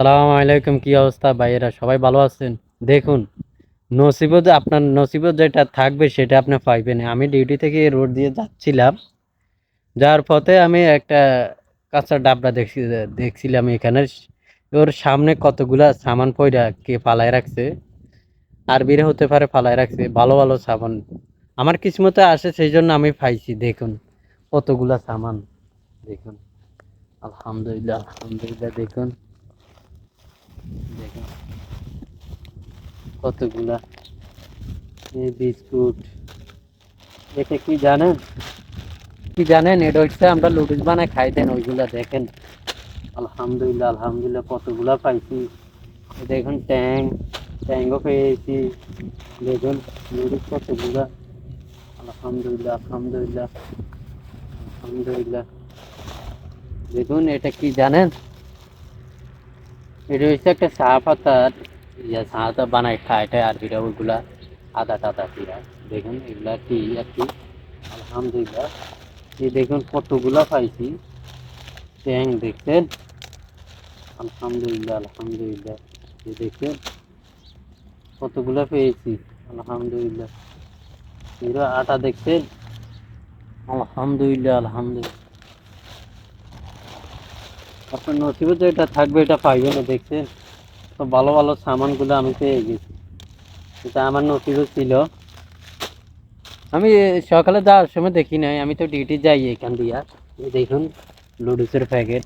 সালাম আলাইকুম, কি অবস্থা ভাইয়েরা? সবাই ভালো আছেন? দেখুন, আপনার নসিবত যেটা থাকবে সেটা আপনি পাইবেন। আমি ডিউটি থেকে রোড দিয়ে যাচ্ছিলাম, যাওয়ার পথে আমি একটা কাঁচা ডাবরা দেখছিলাম এখানে। ওর সামনে কতগুলা সামান পয়রা কে ফালায় রাখছে, আরবিরা হতে পারে, ফালায় রাখছে ভালো ভালো সামান। আমার কিসমতে আসে, সেই জন্য আমি পাইছি। দেখুন কতগুলা সামান, দেখুন। আলহামদুলিল্লাহ, আলহামদুলিল্লাহ। দেখুন, দেখুন কতগুলা এই বিস্কুট। এটা কি জানেন? এটা হচ্ছে আমরা লুডুস বানায় খাই দেন ওইগুলা। দেখেন, আলহামদুলিল্লাহ, আলহামদুলিল্লাহ, কতগুলা পাইছি। দেখুন ট্যাংও পেয়েছি। দেখুন লুডুস কতগুলা। আলহামদুলিল্লাহ, আলহামদুলিল্লাহ, আলহামদুলিল্লাহ। দেখুন এটা কি জানেন? এটা হচ্ছে একটা চা পাতার চা বানায় খায়, এটা আরবিরা ওইগুলা আদা টাদা দিয়া। দেখুন এগুলা কি আর কি। আলহামদুলিল্লাহ, এই দেখুন কতগুলা পাইছি। ট্যাং দেখছেন? আলহামদুলিল্লাহ, আলহামদুলিল্লাহ। এই দেখছেন কতগুলা পেয়েছি। আলহামদুলিল্লাহ। এগুলো আটা দেখছেন? আলহামদুলিল্লাহ, আলহামদুলিল্লাহ। আপনার নসিবে যে এটা থাকবে এটা পাইবে না। দেখছেন তো ভালো ভালো সামানগুলো আমি পেয়ে গেছি। এটা আমার নসিবে ছিল। আমি সকালে যাওয়ার সময় দেখি নাই, আমি তো ডিউটি যাই এখান দিয়া। এই দেখুন লুডুসের প্যাকেট,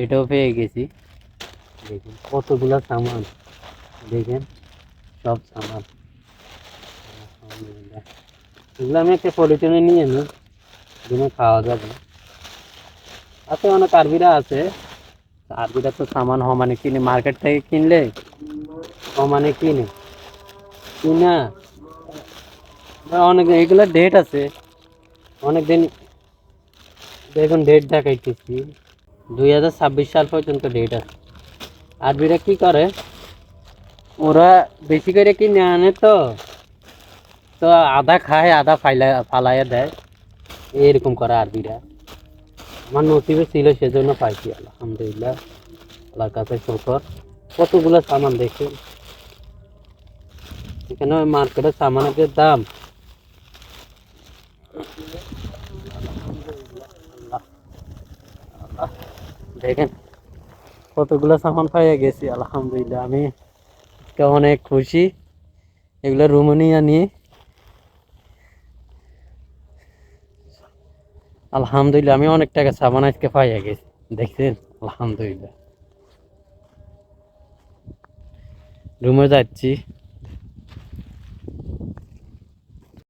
এটাও পেয়ে গেছি। দেখুন কতগুলা সামান, দেখেন সব সামান। আলহামদুলিল্লাহ। এগুলো আমি একটা পলিথিনে নিয়ে নিই, দিনে খাওয়া যাবে। আছে অনেক আরবিরা আছে। আরবিরা তো সামান সমানে কিনে, মার্কেট থেকে কিনলে সমানে কিনে কিনা। অনেক এগুলো ডেট আছে, অনেক দিন। দেখুন ডেট দেখাইতেছি, 2026 সাল পর্যন্ত ডেট আছে। আরবিরা কি করে, ওরা বেশি করে কিনে আনে তো তো আধা খায়, আধা ফালাইয়া দেয়, এরকম করে আরবিরা। আমার নসিবে ছিল সেজন্য পাইছি। আলহামদুলিল্লাহ, আল্লাহর কাছে শুকর। কতগুলো সামান দেখুন। এখানে মার্কেটের সামানের দাম, দেখেন কতগুলো সামান পাইয়া গেছি। আলহামদুলিল্লাহ, আমি অনেক খুশি। এগুলো রুমে নিয়ে নিয়ে আলহামদুলিল্লাহ, আমি অনেক টাকা সামান আজকে পাইয়া গেছি। দেখছেন? আলহামদুলিল্লাহ। রুমে যাচ্ছি।